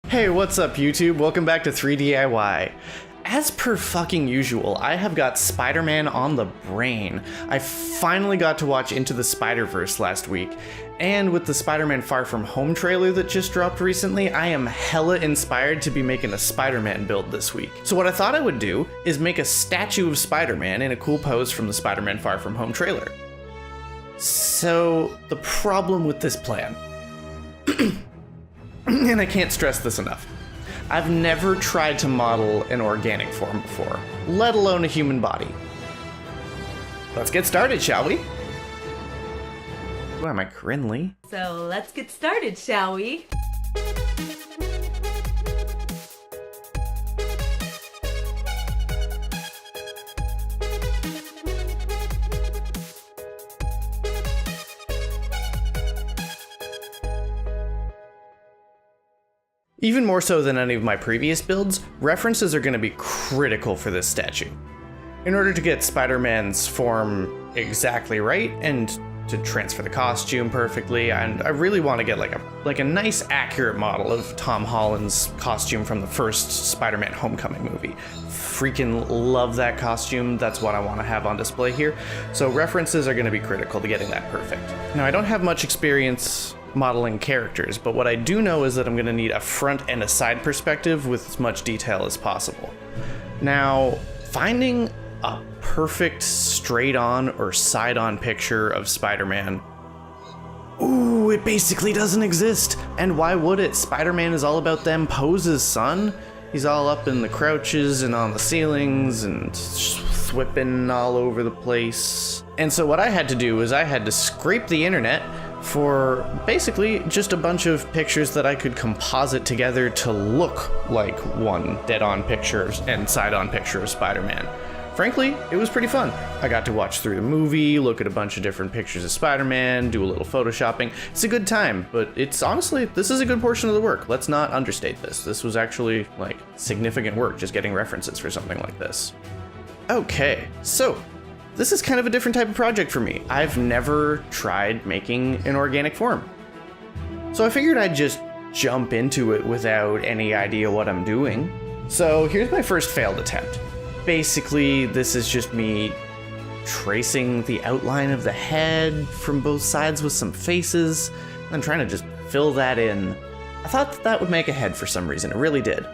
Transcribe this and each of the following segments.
Hey, what's up YouTube? Welcome back to 3DIY. As per fucking usual, I have got Spider-Man on the brain. I finally got to watch Into the Spider-Verse last week, and with the Spider-Man Far From Home trailer that just dropped recently, I am hella inspired to be making a Spider-Man build this week. So what I thought I would do is make a statue of Spider-Man in a cool pose from the Spider-Man Far From Home trailer. So, the problem with this plan, and I can't stress this enough, I've never tried to model an organic form before, let alone a human body. Let's get started, shall we? Ooh, am I Crinley? So let's get started, shall we? Even more so than any of my previous builds, references are going to be critical for this statue. In order to get Spider-Man's form exactly right and to transfer the costume perfectly, and I really want to get like a nice accurate model of Tom Holland's costume from the first Spider-Man Homecoming movie. Freaking love that costume. That's what I want to have on display here. So references are going to be critical to getting that perfect. Now, I don't have much experience modeling characters, but what I do know is that I'm going to need a front and a side perspective with as much detail as possible. Now, finding a perfect straight-on or side-on picture of Spider-Man, ooh, it basically doesn't exist. And why would it? Spider-Man is all about them poses, son. He's all up in the crouches and on the ceilings and thwipping all over the place. And so what I had to do was I had to scrape the internet for basically just a bunch of pictures that I could composite together to look like one dead-on picture and side-on picture of Spider-Man. Frankly, it was pretty fun. I got to watch through the movie, look at a bunch of different pictures of Spider-Man, do a little photoshopping. It's a good time, but it's honestly, this is a good portion of the work. Let's not understate this. This was actually like significant work just getting references for something like this. Okay, so this is kind of a different type of project for me. I've never tried making an organic form. So I figured I'd just jump into it without any idea what I'm doing. So here's my first failed attempt. Basically, this is just me tracing the outline of the head from both sides with some faces, and trying to just fill that in. I thought that would make a head for some reason, it really did.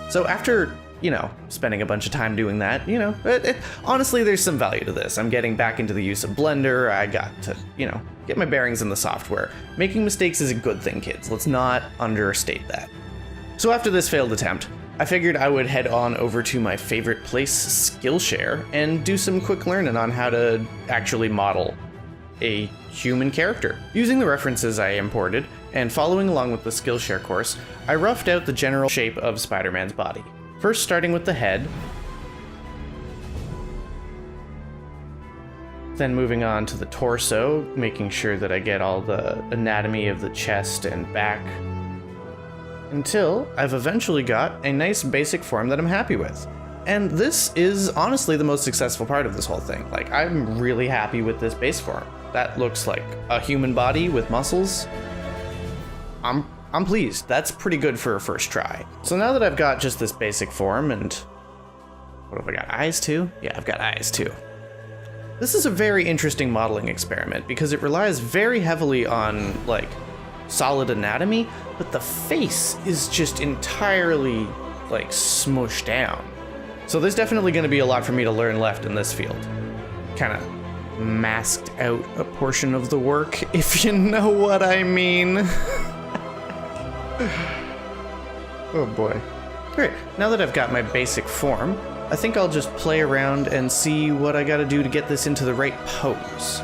So after, spending a bunch of time doing that, honestly, there's some value to this. I'm getting back into the use of Blender. I got to, get my bearings in the software. Making mistakes is a good thing, kids. Let's not understate that. So after this failed attempt, I figured I would head on over to my favorite place, Skillshare, and do some quick learning on how to actually model a human character. Using the references I imported and following along with the Skillshare course, I roughed out the general shape of Spider-Man's body. First starting with the head, then moving on to the torso, making sure that I get all the anatomy of the chest and back, until I've eventually got a nice basic form that I'm happy with. And this is honestly the most successful part of this whole thing. Like, I'm really happy with this base form. That looks like a human body with muscles. I'm pleased. That's pretty good for a first try. So now that I've got just this basic form, and what have I got, eyes too? Yeah, I've got eyes too. This is a very interesting modeling experiment because it relies very heavily on solid anatomy, but the face is just entirely smushed down. So there's definitely going to be a lot for me to learn left in this field. Kind of masked out a portion of the work, if you know what I mean. Oh boy. Great, now that I've got my basic form, I think I'll just play around and see what I gotta do to get this into the right pose.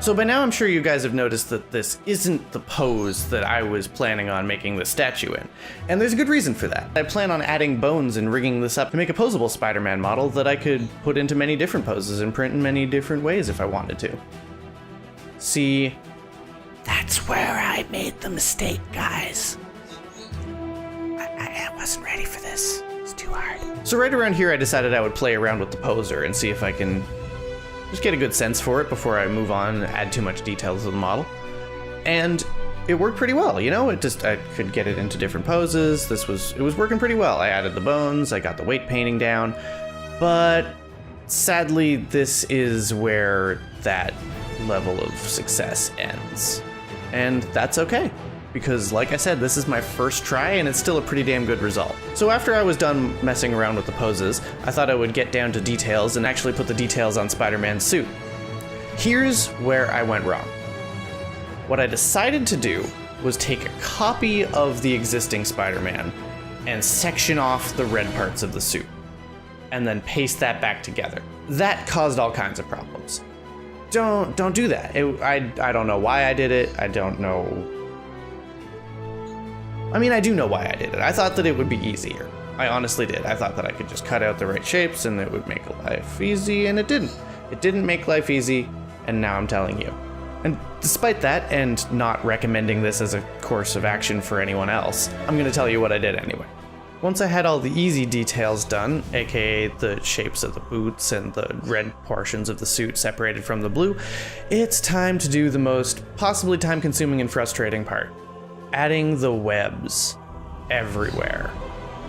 So by now I'm sure you guys have noticed that this isn't the pose that I was planning on making the statue in. And there's a good reason for that. I plan on adding bones and rigging this up to make a posable Spider-Man model that I could put into many different poses and print in many different ways if I wanted to. See, that's where I made the mistake, guys. I wasn't ready for this. It's too hard. So right around here I decided I would play around with the poser and see if I can just get a good sense for it before I move on and add too much detail to the model. And it worked pretty well, you know? I could get it into different poses. It was working pretty well. I added the bones, I got the weight painting down, but sadly, this is where that level of success ends. And that's okay, because like I said, this is my first try and it's still a pretty damn good result. So after I was done messing around with the poses, I thought I would get down to details and actually put the details on Spider-Man's suit. Here's where I went wrong. What I decided to do was take a copy of the existing Spider-Man and section off the red parts of the suit, and then paste that back together. That caused all kinds of problems. Don't do that. I don't know why I did it. I don't know. I mean, I do know why I did it. I thought that it would be easier. I honestly did. I thought that I could just cut out the right shapes and it would make life easy, and it didn't. It didn't make life easy, and now I'm telling you. And despite that, and not recommending this as a course of action for anyone else, I'm gonna tell you what I did anyway. Once I had all the easy details done, aka the shapes of the boots and the red portions of the suit separated from the blue, it's time to do the most possibly time-consuming and frustrating part: adding the webs everywhere.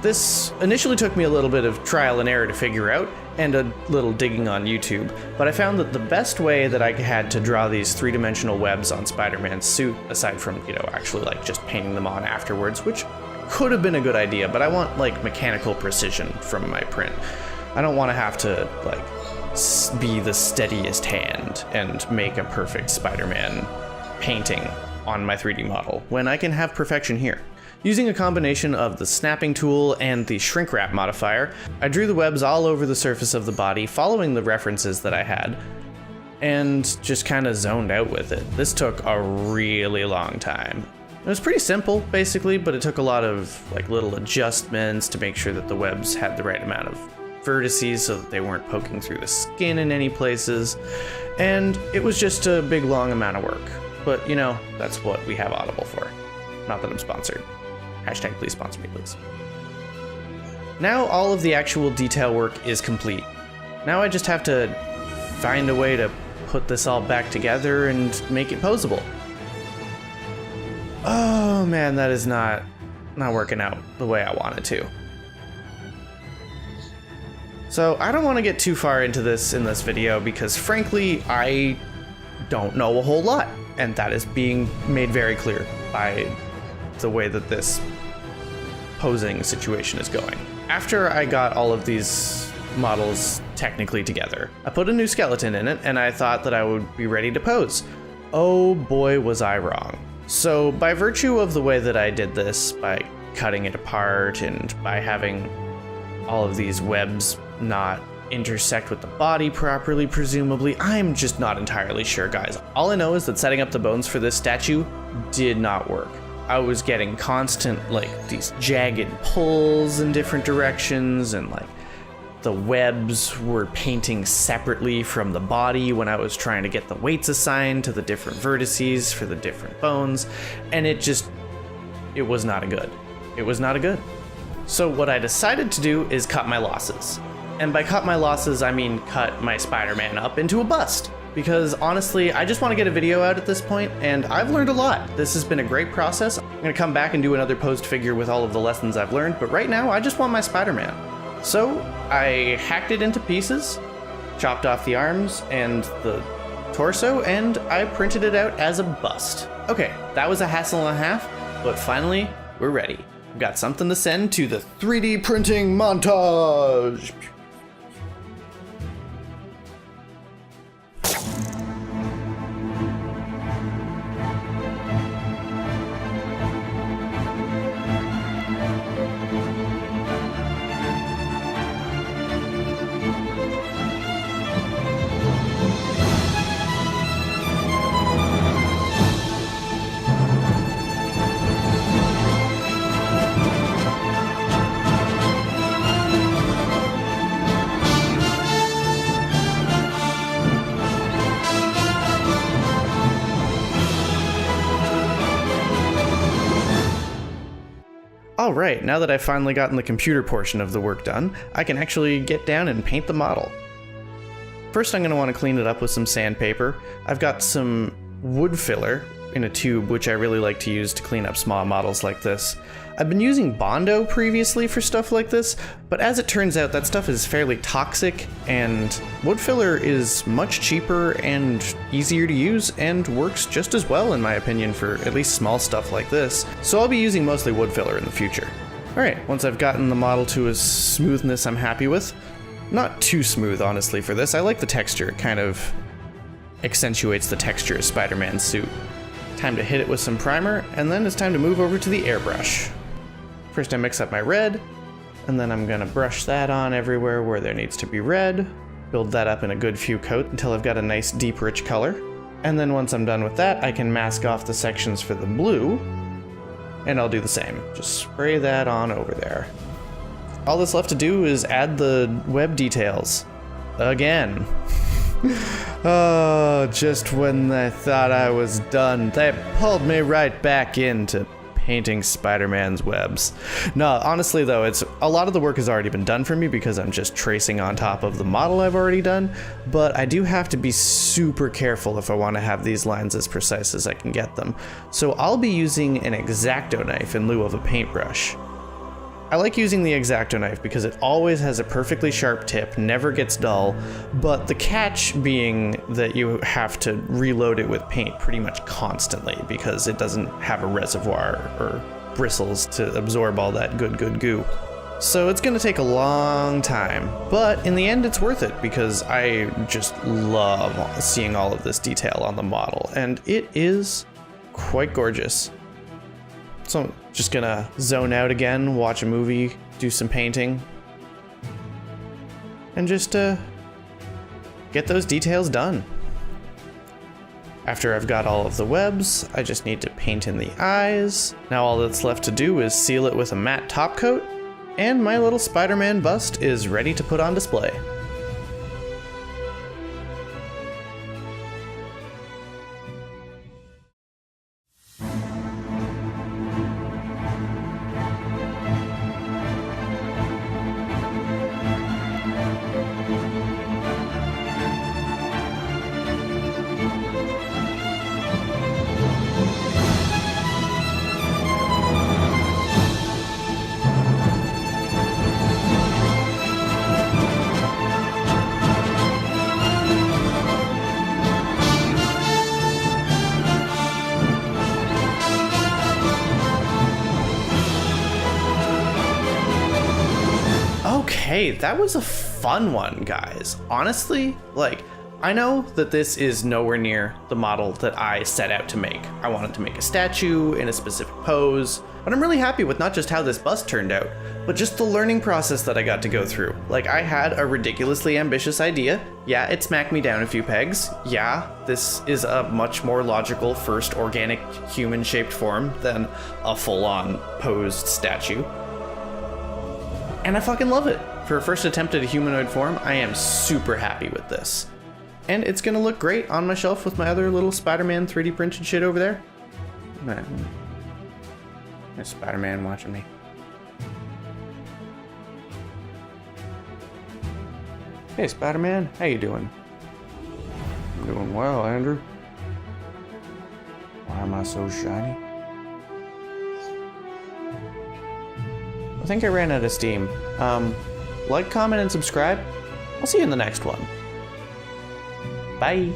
This initially took me a little bit of trial and error to figure out, and a little digging on YouTube, but I found that the best way that I had to draw these three-dimensional webs on Spider-Man's suit, aside from, actually like just painting them on afterwards, which could have been a good idea, but I want like mechanical precision from my print. I don't want to have to be the steadiest hand and make a perfect Spider-Man painting on my 3D model when I can have perfection here. Using a combination of the snapping tool and the shrink wrap modifier, I drew the webs all over the surface of the body, following the references that I had, and just kind of zoned out with it. This took a really long time. It was pretty simple, basically, but it took a lot of little adjustments to make sure that the webs had the right amount of vertices so that they weren't poking through the skin in any places, and it was just a big long amount of work. But that's what we have Audible for. Not that I'm sponsored. Hashtag please sponsor me, please. Now all of the actual detail work is complete. Now I just have to find a way to put this all back together and make it posable. Oh man, that is not working out the way I want it to. So I don't want to get too far into this in this video because frankly, I don't know a whole lot, and that is being made very clear by the way that this posing situation is going. After I got all of these models technically together, I put a new skeleton in it and I thought that I would be ready to pose. Oh boy, was I wrong. So by virtue of the way that I did this, by cutting it apart and by having all of these webs not intersect with the body properly, presumably, I'm just not entirely sure, guys. All I know is that setting up the bones for this statue did not work. I was getting constant, these jagged pulls in different directions, and the webs were painting separately from the body when I was trying to get the weights assigned to the different vertices for the different bones, and it was not good. It was not good. So what I decided to do is cut my losses. And by cut my losses, I mean cut my Spider-Man up into a bust. Because honestly, I just want to get a video out at this point, and I've learned a lot. This has been a great process. I'm going to come back and do another posed figure with all of the lessons I've learned, but right now, I just want my Spider-Man. So I hacked it into pieces, chopped off the arms and the torso, and I printed it out as a bust. Okay, that was a hassle and a half, but finally, we're ready. We've got something to send to the 3D printing montage. All right, now that I've finally gotten the computer portion of the work done, I can actually get down and paint the model. First, I'm going to want to clean it up with some sandpaper. I've got some wood filler, in a tube, which I really like to use to clean up small models like this. I've been using Bondo previously for stuff like this, but as it turns out, that stuff is fairly toxic, and wood filler is much cheaper and easier to use and works just as well, in my opinion, for at least small stuff like this. So I'll be using mostly wood filler in the future. Alright, once I've gotten the model to a smoothness I'm happy with, not too smooth honestly for this, I like the texture, it kind of accentuates the texture of Spider-Man's suit. Time to hit it with some primer, and then it's time to move over to the airbrush. First I mix up my red, and then I'm gonna brush that on everywhere where there needs to be red, build that up in a good few coats until I've got a nice deep rich color. And then once I'm done with that, I can mask off the sections for the blue, and I'll do the same. Just spray that on over there. All that's left to do is add the web details. Again. Oh, just when I thought I was done, they pulled me right back into painting Spider-Man's webs. No, honestly though, a lot of the work has already been done for me because I'm just tracing on top of the model I've already done, but I do have to be super careful if I want to have these lines as precise as I can get them. So I'll be using an X-Acto knife in lieu of a paintbrush. I like using the X-Acto knife because it always has a perfectly sharp tip, never gets dull, but the catch being that you have to reload it with paint pretty much constantly because it doesn't have a reservoir or bristles to absorb all that good goo. So it's gonna take a long time, but in the end it's worth it because I just love seeing all of this detail on the model, and it is quite gorgeous. So I'm just gonna zone out again, watch a movie, do some painting, and just get those details done. After I've got all of the webs, I just need to paint in the eyes. Now all that's left to do is seal it with a matte top coat, and my little Spider-Man bust is ready to put on display. Okay, that was a fun one, guys. Honestly, I know that this is nowhere near the model that I set out to make. I wanted to make a statue in a specific pose, but I'm really happy with not just how this bust turned out, but just the learning process that I got to go through. I had a ridiculously ambitious idea. Yeah, it smacked me down a few pegs. Yeah, this is a much more logical first organic human-shaped form than a full-on posed statue. And I fucking love it. For a first attempt at a humanoid form, I am super happy with this. And it's gonna look great on my shelf with my other little Spider-Man 3D printed shit over there. There's Spider-Man watching me. Hey Spider-Man, how you doing? I'm doing well, Andrew. Why am I so shiny? I think I ran out of steam. Like, comment, and subscribe. I'll see you in the next one. Bye.